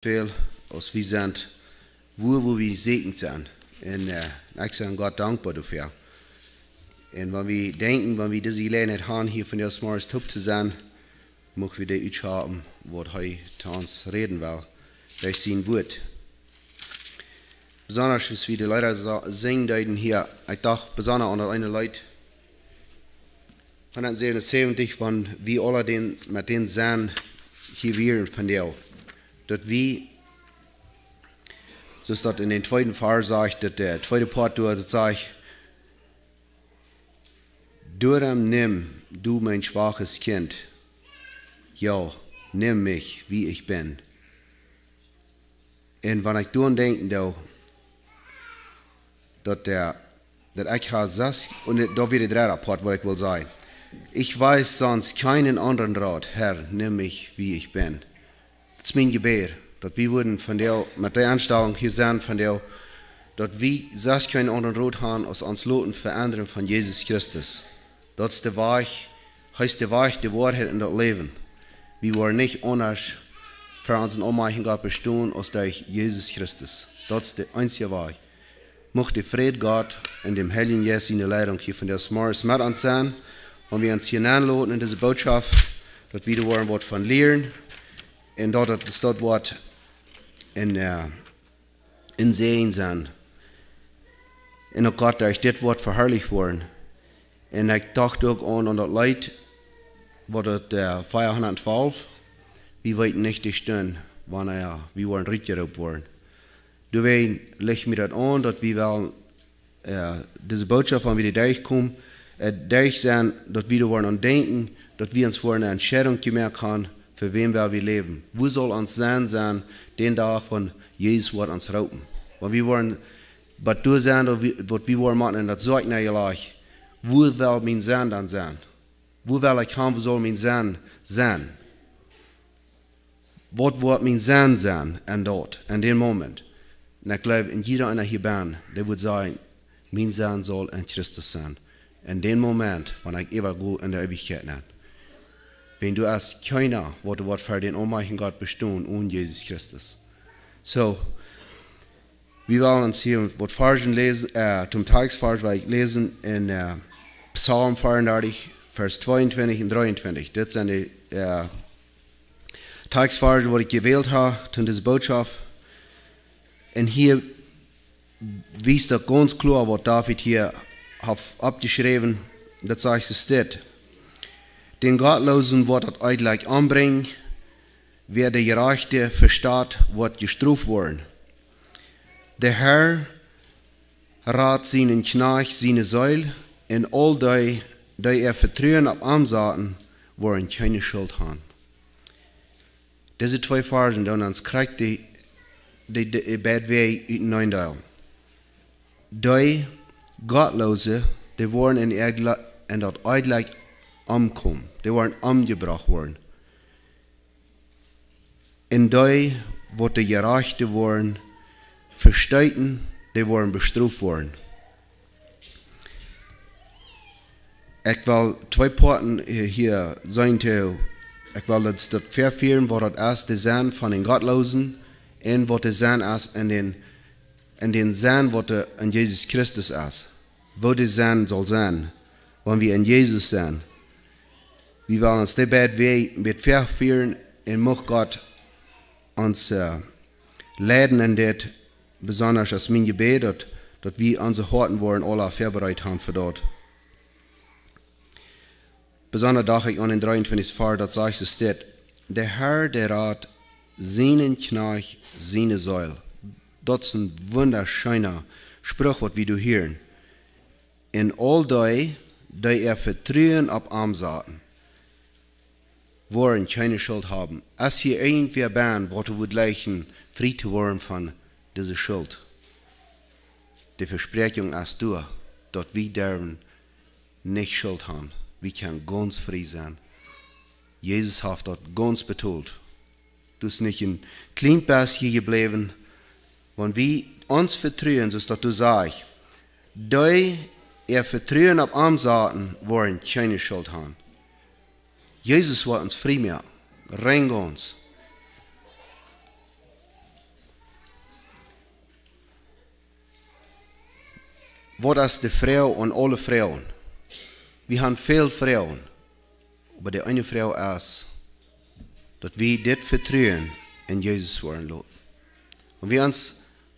veel als we zijn wo we gezegend zijn. En ik ben God dankbaar daarvoor. En wanneer we denken, wanneer we deze gelegenheid hebben hier van jou morgens top te zijn, mogen we dit uitschapen wat hij te ons reden wil. Wij zien woord. Besonders als we de Leute zingen hier, ich dachte besonders an eine Leute 177, van wie alle met den zijn hier weer van jou. Dat wie, zoals dat in den tweiten Vers sagt, dat der tweede Part dat sagt, Durem nimm, du mein schwaches Kind, ja, nimm mich, wie ich bin. En wanneer ik doe denken, dat ik ga zes, en dat weer de derde Part, wat ik wil zeggen. Ich weiß sonst keinen anderen Rat, Herr, nimm mich, wie ich bin. Das ist mein Gebet, dass wir würden von dir, mit der Anstellung hier sein von dir, dass wir sonst keinen anderen Rat haben, als uns Loten verändern von Jesus Christus. Das ist der Weg, heißt der Weg, die Wahrheit in das Leben. Wir wollen nicht anders für unseren Ohnmachen Gott bestehen, als durch Jesus Christus. Das ist der einzige Weg. Möchte Friede Gott in dem Heiligen Jesus in der Leitung hier von der Morgens mit uns sein. Und wir uns hier anladen in diese Botschaft, dass wir da Wort von lernen und dort das Wort in Sehen sein. Und auch Gott, da ist das Wort verherrlicht worden. Und ich dachte auch an das Leid, wo das 412, wir wollten nicht die Stunde, wir wollen richtig worden. Deswegen lege ich mir das an, dass wir wollen, diese Botschaft, wenn wir da durchkommen, durch sein, dass wir wollen denken, dass wir uns eine Entscheidung gemerkt haben, für wen wir leben. Wo soll uns sein, den Tag, wenn Jesus wird uns rauben? Wenn wir wollen, was du sein, was wir wollen machen, das sagt nicht gleich. Wo will mein Sein dann sein? Wo will ich haben, wo soll mein Sein sein? Was wird mein Sein sein an dort, an dem Moment? Und ich glaube, in jeder einer hier bin, der wird sagen, mein Sein soll in Christus sein. In dem Moment, wenn ich immer gut in der Ewigkeit bin. Wenn du als keiner, was für den Ohnmachen Gott bestehen, ohne Jesus Christus. So, wir wollen uns hier was Versen lesen, zum Tagesvers, weil ich lesen in Psalm 34, Vers 22 und 23. Das sind die Tagesverse, die ich gewählt habe, zu dieser Botschaft. Und hier wisst ihr ganz klar, was David hier abgeschrieben, das sagt es steht. Den Gottlosen wird das eigentlich anbringen, wer der Gerechte versteht, wird gestraft worden. Der Herr rat seinen Knecht seine Säule, und all die er vertrauen auf Amsaten, wollen keine Schuld haben. Diese zwei Versen, dann uns kriegt die Bedweh in Neundal. Die Gottlose, die worden in das eigentlich umkommen. Die waren umgebracht worden. Und die, wo die Gerechte waren, versteiten, die waren bestraft worden. Ich will zwei Porten hier sagen, ich will das verführen, wo das erste sein von den Gottlosen und wo das sein ist in den Sein, wo in Jesus Christus ist. Wo das Sein soll sein, wenn wir in Jesus sind. Wir wollen uns dabei mit verführen und möchte Gott uns leiden in das, besonders als mein Gebet, dass wir unsere Horten wollen, alle vorbereitet haben für dort. Besonders dachte ich an den 23. Vers, das sagt es steht, der Herr, der rat seinen Knecht, seine Säule. Das ist ein wunderschöner Spruch, was wir da hören. In all die er vertrauen auf Amsaten, wollen keine Schuld haben. Als hier irgendwer bin, wo du leichen, frei zu werden von dieser Schuld. Die Versprechung ist du, dass wir dürfen nicht Schuld haben. Wir können ganz frei sein. Jesus hat das ganz betont. Du bist nicht ein klein bisschen geblieben. Wenn wir uns vertrauen, so ist das du sagst, die er vertrauen auf Amsaten, wollen keine Schuld haben. Jesus wird uns frei machen, rein uns. wat is de vrouw aan alle vrouwen? We hebben veel vrouwen, maar de ene vrouw is dat we dit vertrouwen in Jezus worden laten. En we ons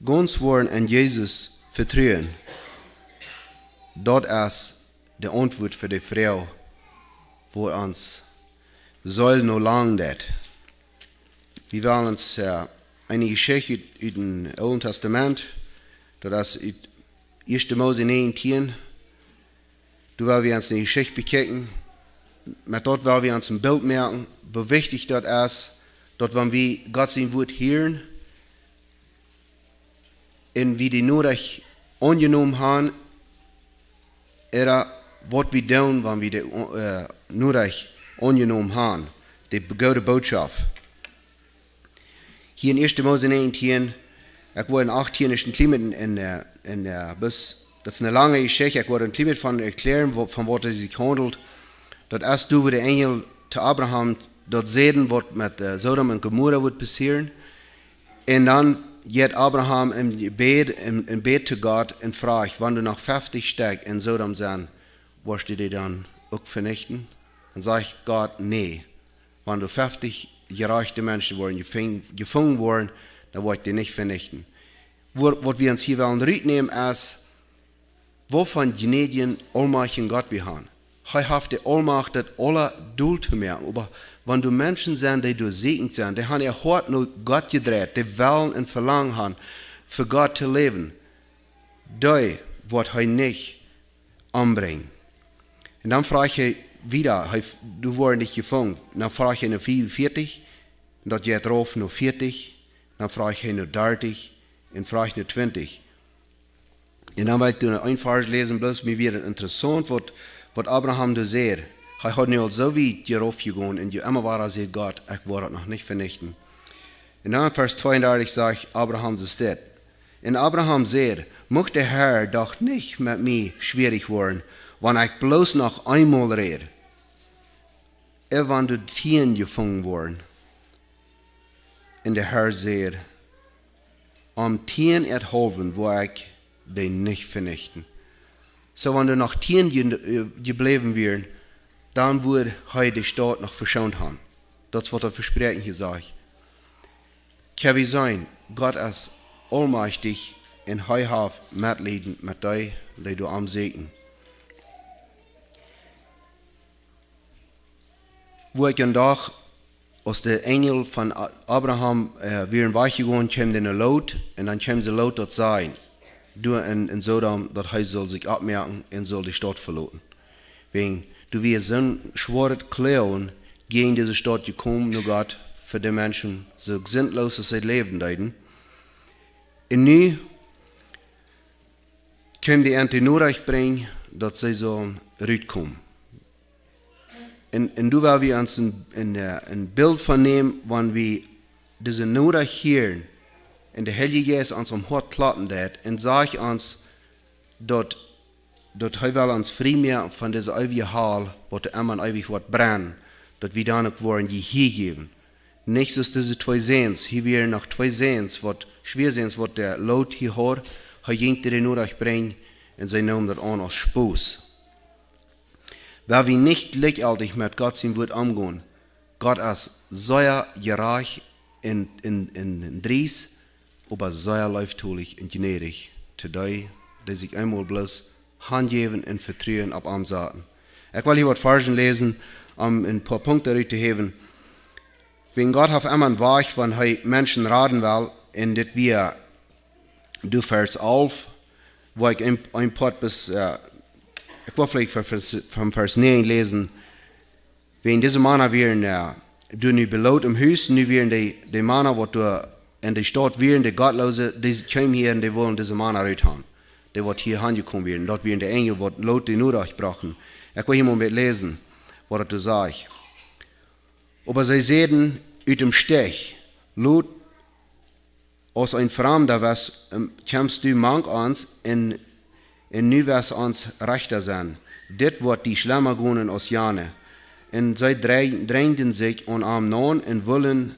ganz worden in Jezus vertrouwen, dat is de antwoord voor de vrouw voor ons soll no lang dat. We willen ons een geschichte uit het Oude Testament, dat is uit 1. Mose 19. Da wollen wir uns eine Geschichte bekijken. Met dort wollen wir uns ein Bild merken, wie wichtig das ist, dass wenn wir Gott sein Wort hören, und wie die Nodig angenommen haben, oder was wir tun, wenn wir die Nodig angenommen haben, die gute Botschaft. Hier in 1. Mose 19, ich war in 18 ist ein Klima bis, das ist eine lange Geschichte, ich wollte ein Klima von erklären, von was es sich handelt. Dat als du de Engel te Abraham dat zeiden wat met Sodom en Gomorra wordt passeren. En dan geht Abraham in Gebet zu Gott und fragt, wenn du noch 50 Stück in Sodom sein, wirst du die dann auch vernichten? Dann sagt Gott, nee. Wenn du 50 gerechte Menschen worden, gefangen worden, dann wird die nicht vernichten. Was wir uns hier wollen rütnehmen ist, wovon Gnädigen, allmächtigen Gott wir haben. Er hat die Allmacht, das alle Doel zu merken. Aber wenn du Menschen sind, die durchsegnet sind, die haben ihr Hort nur Gott gedreht, die wollen und verlangen haben, für Gott zu leben, die wird er nicht anbringen. Und dann frage ich wieder, du wurdest nicht gefangen. Dann frage ich noch 45, das geht drauf noch 40, dann frage ich noch 30 und frage ich noch 20. Und dann werde ich noch ein Vers lesen, bloß mir wieder interessant, was Abraham da sagt. Er hat nicht so weit darauf gegangen und immer war er sagt, Gott, ich werde das noch nicht vernichten. Und dann in Vers 32 sagt Abraham so steht. Und Abraham sagt, möchte der Herr doch nicht mit mir schwierig werden, wenn ich bloß noch einmal rede. Wenn du Tieren gefangen worden. Und der Herr sagt, am Tieren erhalten, wo ich den nicht vernichten. So, wenn du noch Tieren geblieben wären, dann würde er die Stadt noch verschont haben. Das wird er versprechen gesagt. Kann wie sein, Gott ist allmächtig und er hat Mitleiden mit dir, die du am Segen. Wo ich ein Tag aus der Engel von Abraham wären weichgegangen, kam dann ein Lot und dann kam der Lot dort sein. Du in Sodom, dass er soll sich abmerken und soll die Stadt verlassen. Wegen du wirst so ein schweres Klauen gegen diese Stadt gekommen, nur Gott, für die Menschen so sinnlos als sie leben leiden. Und nun können die Ernte nur recht bringen, dass sie so rauskommen. Und du willst wir uns ein Bild von nehmen, wenn wir diese Not hören, und der Heilige Geist uns am Hort klappen dat und sagt uns, dass er will uns frei machen von dieser ewigen Hall, was immer ewig wird brennen, dass wir dann auch wollen, die hier geben. Nicht so diese zwei Sehens, hier wären noch zwei Sehens, was schwer Sehens, was der Lot hier hat, er ging dir nur bringen und sie nehmen das an als Spaß. Weil wir nicht gleichaltig mit Gott sein Wort umgehen, Gott ist sehr gerecht in Dries, aber sehr leiftulich und gnädig zu dir, die sich einmal bloß handgeben und vertrauen auf am Saten. Ich will hier was Versen lesen, ein paar Punkte reinzuheben. Wenn Gott auf einmal weich, wenn er Menschen raten will, und das wir, du Vers 11, wo ich ein paar bis, ich will vielleicht vom Vers 9 lesen, wenn diese Männer wären, du nicht belohnt im Haus, nu wären die Männer, die du in der Stadt wären, die Gottlose, die kommen hier und die wollen diese Männer raushauen. Die wird hier angekommen werden. Dort wären die Engel, die Lot die nur durchbrachen. Ich will hier mal mit lesen, was du sagst. Aber sie sehen aus dem Stich, Lot, aus ein Fremder, was kommst du mang uns, und nu was uns rechter sein. Das wird die Schlemmer gehen aus Jane. Und sie drängten sich an am Nahen und wollen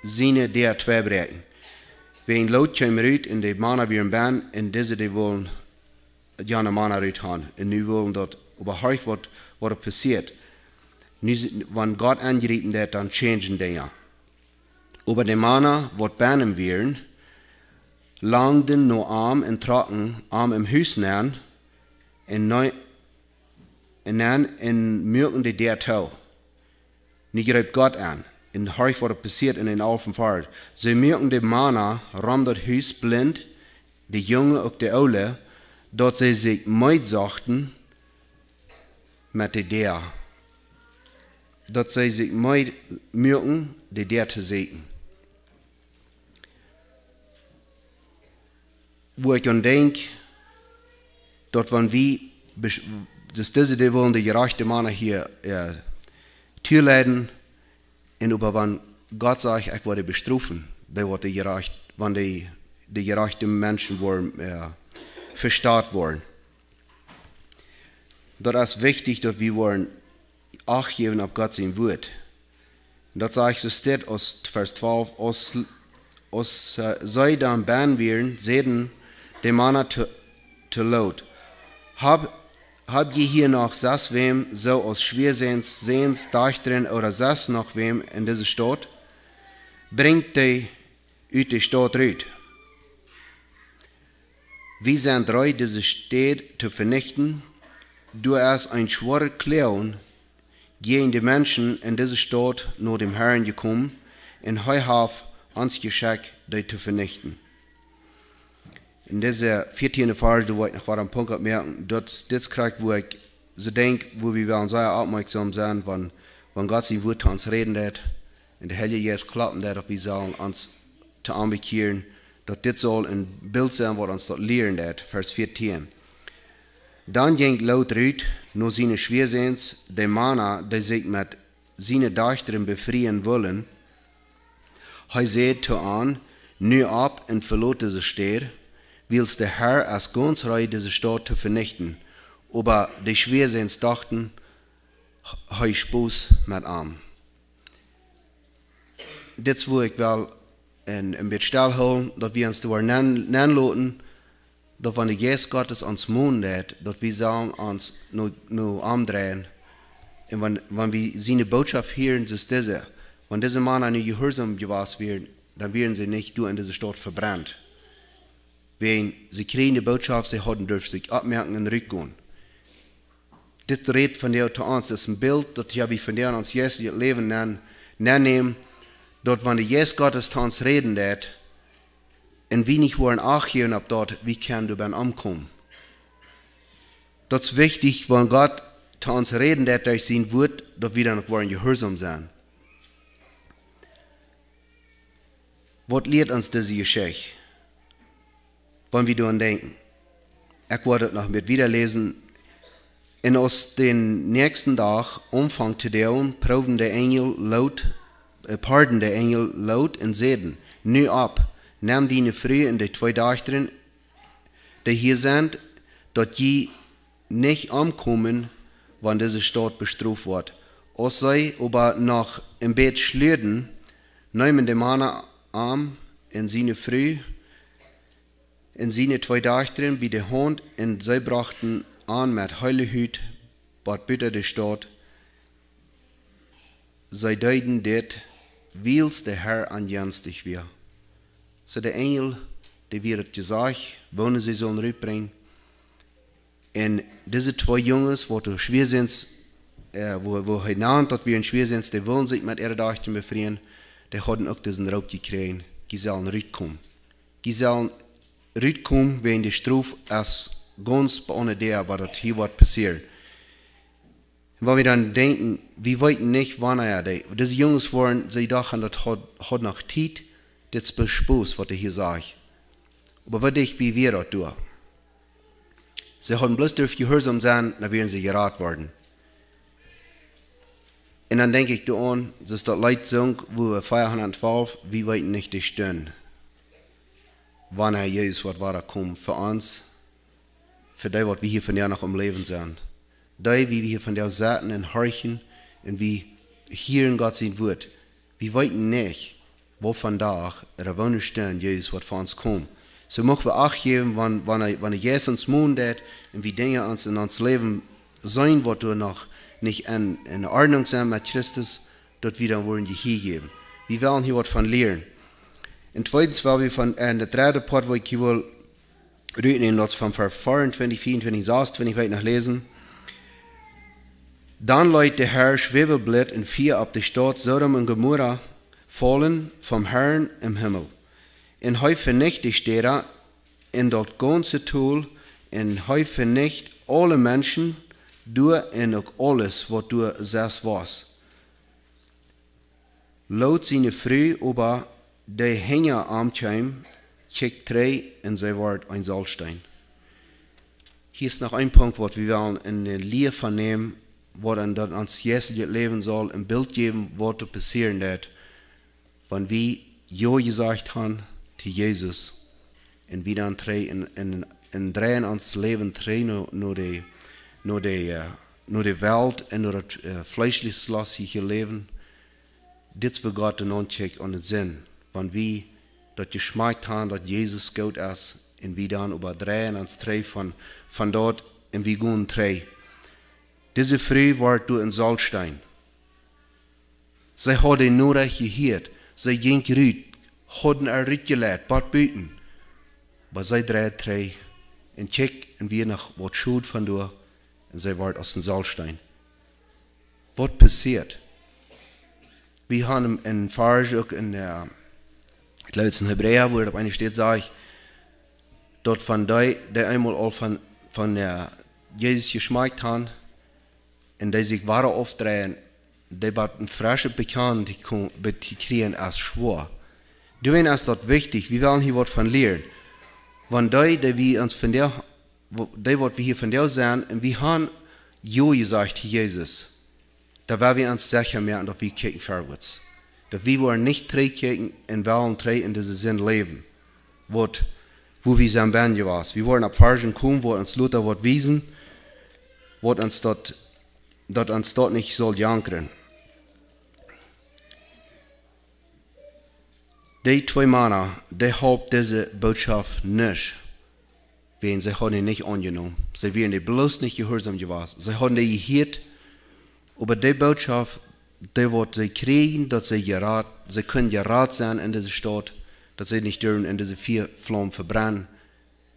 seine der zwei brechen. Wenn Lot kam raus und die Männer wären ban und diese die wollen Jana Mana uitgaan. En nu willen dat überhaupt wat er passiert. Nu, wanneer Gott angreifen dat, dann changen dingen. Aber die Mana, wat banen wären, landen nur arm und trocken, arm im Huis nähen, en merken die der Tau. Nu grijpt Gott an. En horch wat er passiert in den Alpenfahrt. Ze merken de Mana, ram dat huis blind, de jongen ook de oude, dat ze zich meidzachten met de der. Dat ze zich meid merken de der te zeten. Wo ik aan denk, dat wanneer wie, dus deze willen de gerechte Mana hier toeleiden, en über wann Gott sagt, ich werde bestrafen, wann die gerechten Menschen worden, verstaat worden. Das ist wichtig, dass wir Acht geben auf Gott sein Wort. Das sagt so steht aus Vers 12, aus sei dann ban werden, sehen die Mana zu laut. Hab je hier noch sas wem so aus Schwersehens, Sehens, Dächtern oder sas noch wem in diese Stadt? Bringt die uit die Stadt raus. Wir sind drei, diese Stadt zu vernichten. Du hast ein schwacher Klauen gegen die Menschen in diese Stadt nur dem Herrn gekommen und heuhaf uns geschickt, die zu vernichten. In dieser 14. Phase, wo ich noch war am Punkt merken, das kriegt, wo ich so denke, wo wir werden sehr aufmerksam sein, wenn Gott sein Wort zu uns reden wird, und der Heilige Geist klappen wird, dass wir sollen uns zu anbekehren, dass das soll ein Bild sein, was uns dort lehren wird, Vers 14. Dann ging laut Rüt, nur seine Schwersehens, die Mana, die sich mit seinen Dächtern befreien wollen, er seht zu an, nu ab und verlot diese Stadt, willst der Herr als ganz reich diese Stadt zu vernichten. Aber die Schwersehens dachten, hei Spaß mit ihm. Das wo ich will ein bisschen stillhalten, dass wir uns da nennen lassen, dass wenn der Geist Gottes uns mundet, dass wir sollen uns nur umdrehen. Und wenn wir seine Botschaft hören, ist diese, wenn diese Männer nicht gehorsam gewesen werden, dann werden sie nicht durch in dieser Stadt verbrannt. Wenn sie kriegen die Botschaft, sie haben dürfen sich abmerken und rückgehen. Das redet von der zu uns, das ist ein Bild, das ich von der uns jetzt ihr Leben nennen, dort, wenn der Geist Gottes zu uns reden wird, und wir nicht wollen achten ab dort, wie kann du beim Ankommen. Das ist wichtig, wenn Gott zu uns reden wird durch sein Wort, dass wir dann wollen gehorsam sein. Was lehrt uns diese Geschichte? Wenn wir daran denken. Ich werde noch mit wiederlesen. Und aus den nächsten Tag, Umfang zu der, proben der Engel laut und sehen, nu ab, nimm deine Früh und die zwei Dächtern, die hier sind, dass die nicht ankommen, wenn diese Stadt bestraft wird. Als sie aber noch im Bett schlürden, nehmen die Männer an in seine Früh, in seine zwei Dächtern wie der Hund, und sie brachten an mit Heilehüt, bad bitte die Stadt. Sie deuten det, wils der Herr anjenstig wir. So der Engel, der wird gesagt, wohnen sie sollen rüberbringen. Und diese zwei Jungs, wo du schwer sind, wo genannt, dass wir in schwer sind, die wollen sich mit ihren Dächtern befreien, die haben auch diesen Raub gekriegt, die sollen rüberkommen. Die sollen rüberkommen, wenn die Strafe als ganz ohne der, was das hier wird passieren. Wenn wir dann denken, wir wollten nicht, wann diese Jungs waren, sie dachten, das hat noch Zeit, das ist Spaß, was ich hier sage. Aber was ich bei wir dort tue? Sie haben bloß dürfen gehorsam sein, dann werden sie geraten worden. Und dann denke ich daran, dass das Leute sagen, wo wir 412, wir wollten nicht die Stunde. Wann Jesus war kommt für uns, für die, was wir hier von der noch am Leben sind. Die, wie wir hier von der Seiten und horchen und wie hier in Gott sein Wort. Wir wollten nicht, wo von da, oder wo nicht stehen, Jesus wird für uns kommen. So mogen wir Acht geben, wann Jesus uns Mund hat und wie Dinge uns in uns Leben sein, was wir noch nicht in Ordnung sind mit Christus, dort wieder wollen die hier geben. Wir wollen hier was von lernen. Und zweitens, weil wir von der dritte Part, wo ich hier will, reden, das von Vers 24, 24, 26 weit noch lesen. Dann leitet der Herr Schwefelblatt in 4 auf die Stadt Sodom und Gomorra fallen vom Herrn im Himmel. In heu vernichtet steht er in dort ganze Tool, in heu vernichtet alle Menschen, du und auch alles, was du selbst warst. Laut seine Früh, aber der Hänger am Chaim, checkt 3 in sein Wort ein Salzstein. Hier ist noch ein Punkt, was wir wollen in der Lehre vernehmen, was dann dort ans jetzige Leben soll, ein Bild geben, was passieren wird, wenn wir Ja gesagt haben zu Jesus und wir dann drehen ans Leben drehen nur die Welt und nur das fleischliche lastige Leben. Dit ist Gott den Ancheck und den Sinn, wenn wir das geschmeckt haben, dass Jesus Gott ist und wir dann überdrehen ans Dreh von dort und wir gehen dreh. Diese Früh war du in Salzstein. Sie hadden nur gehört. Sie ging rüt, hadden rütgelet, bad büten. Aber sie dreht drei und check und wir nach was schuld von du und sie war aus dem Salzstein. Was passiert? Wir haben in Vers auch in der, ich glaube es in Hebräer, wo da eine steht, sage ich, dort von der einmal auch von der Jesus geschmeckt haben, und die sich waren aufdrehen, die hatten frische Bekannt, die kriegen als schwor. Du weißt, ist das wichtig, wir wollen hier was von lernen. Wenn die wir uns von der, die, was wir hier von der sehen, und wir haben Jo gesagt, Jesus, da werden wir uns sicher merken, dass wir kicken vorwärts. Dass wir wollen nicht drei kicken und wollen drei in diesem Sinn leben, wo wir sind Bände waren. Wir wollen ab Fargen kommen, wo uns Luther was wiesen, wo uns dort nicht soll jankern. Die 2 Männer, die haben diese Botschaft nicht, weil sie haben ihn nicht angenommen. Sie wären bloß nicht gehorsam gewesen. Sie haben die gehört, aber die Botschaft, die wird sie kriegen, dass sie können gerat sein in dieser Stadt, dass sie nicht dürfen in diese 4 Flammen verbrennen,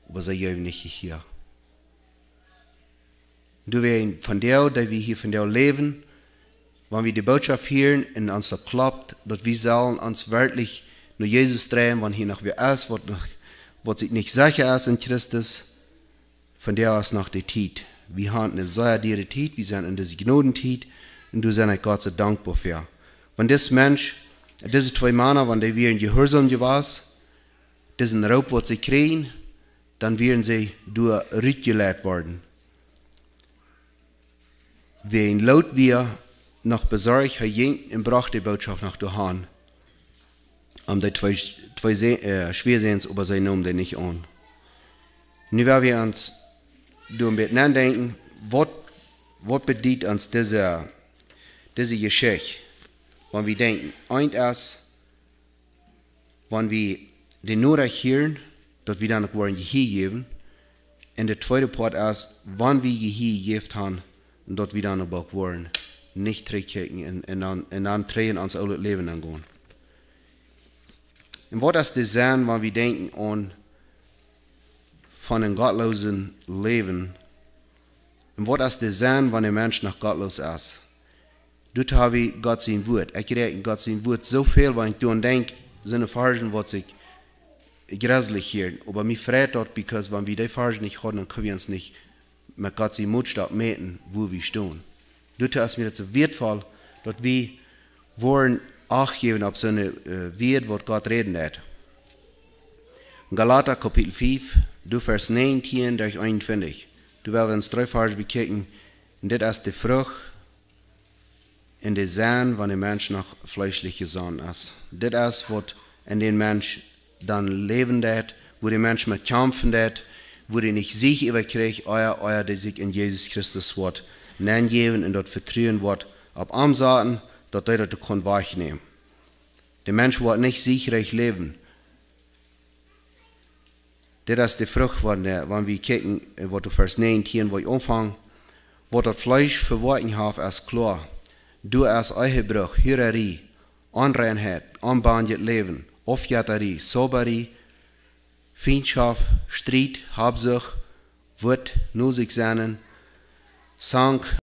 aber sie geben nicht hier. Du weißt, von der, dass wir hier von der leben, wenn wir die Botschaft hören und uns das klappt, dass wir sollen uns wirklich nur Jesus drehen, wenn hier noch wir ist, was sich nicht sicher ist in Christus, von der aus nach der Zeit. Wir haben eine sehr deare Zeit, wir sind in dieser Gnadenzeit und du sind Gott sei dankbar für. Wenn das Mensch, diese 2 Männer, wenn die wären gehorsam gewesen, diesen Raub, was sie kriegen, dann werden sie durch rütgelegt worden. Wen laut wir nach besorgt ging und brachte die Botschaft nach daheim. Die 2 Schwersehens, aber sie nahmen den nicht an. Nun werden wir uns ein bisschen nachdenken, was bedeutet uns diese Geschichte, wenn wir denken, eins, wenn wir den Nachricht hören, dass wir dann noch wollen Gehör geben, und der zweite Part ist, wenn wir Gehör gegeben haben, und dort wieder an der wollen, nicht zurückkicken und dann drehen ans alte Leben angehen. Und was ist das sein, wenn wir denken an von einem gottlosen Leben? Und was ist das sein, wenn ein Mensch noch gottlos ist? Dort habe ich Gott sein Wort. Ich rede Gott sein Wort so viel, wenn ich daran denke, sind Versen, was ich grässlich höre. Aber mich freut dort, because wenn wir die Versen nicht haben, dann können wir uns nicht mit Gott sein Maßstab meten, wo wir stehen. Dort ist mir das so wertvoll, dass wir wollen Acht geben auf so eine Wort, was Gott reden hat. Galater Kapitel 5, du Vers 19 durch 21. Du wirst uns 3 Verse bekicken. Und das ist die Frucht in der Sahn, wenn ein Mensch noch fleischliche Sahn ist. Das ist, was in den Mensch dann leben hat, wo der Mensch mit kämpfen hat, wo der nicht sich überkriegt, euer, der sich in Jesus Christus wird nennen und dort vertrauen wird, ab am Saten, dass der das kann wahrnehmen. Der Mensch wird nicht siegreich leben. Das ist die Frucht, wenn wir kijken, wat du Vers 19, wo ich anfange, wat das Fleisch verworten hat, ist klar. Du als Eihebruch, Hyrerei, Unreinheit, unbehandelt Leben, Aufjäterei, Sauberei, Feindschaft, Streit, Habsucht, Wut, Nusig sein, Sang,